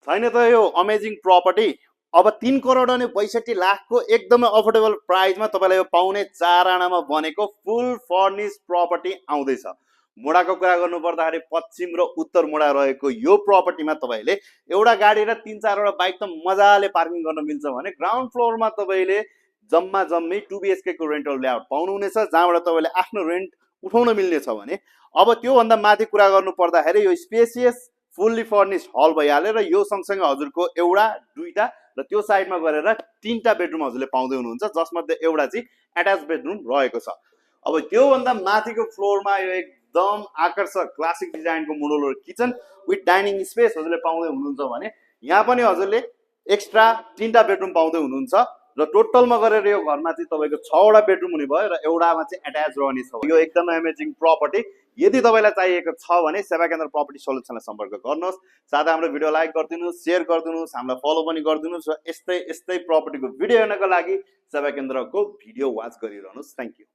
छैन त यो अमेजिङ प्रपर्टी। अब 3 करोड अनि 62 लाखको एकदमै अफोर्डेबल प्राइसमा तपाईँलाई यो पाउने 4 आनामा बनेको फुल फर्निश प्रपर्टी आउँदैछ। मुडाको कुरा गर्नु पर्दाखेरि पश्चिम र उत्तर मुडा रहेको यो प्रपर्टीमा तपाईँले एउटा गाडी र 3-4 वटा बाइक त मजाले पार्किङ गर्न मिल्छ भने ग्राउन्ड फ्लोरमा तपाईँले जम्मै 2 BHK को रेन्टल लेआउट पाउनुहुनेछ, जहाँबाट तपाईँले आफ्नो रेन्ट उठाउन मिल्नेछ भने अब त्यो भन्दा माथि कुरा गर्नु पर्दाखेरि यो स्पेसियस फुल्ली फर्निश हल भइहाल्यो र यो सँगसँगै हजुरको एउटा दुईटा र त्यो साइडमा गरेर 3टा बेडरुम हजुरले पाउँदै हुनुहुन्छ, जसमध्ये एउटा चाहिँ एट्याच बेडरुम रहेको छ। अब त्यो भन्दा माथिको फ्लोरमा यो एकदम आकर्षक क्लासिक डिजाइनको modular kitchen with dining space हजुरले पाउँदै हुनुहुन्छ भने यहाँ पनि हजुरले एक्स्ट्रा 3टा बेडरुम पाउँदै हुनुहुन्छ र टोटलमा गरेर यो घरमा चाहिँ तपाईको 6वटा बेडरुम हुने भयो र एउटामा चाहिँ एट्याच रहने छ। यो एकदमै अमेजिङ प्रपर्टी। यदि तपाईलाई चाहिएको छ भने सेवा केन्द्र प्रपर्टी सल्युसनलाई सम्पर्क गर्नुहोस्। साथै हाम्रो भिडियो लाइक गरिदिनुहोस्, शेयर गरिदिनुहोस्, हामीलाई फलो पनि गरिदिनुहोस् र यस्तै प्रपर्टीको भिडियो हेर्नको लागि सेवा केन्द्रको भिडियो वाच गरिरहनुहोस्। Thank you.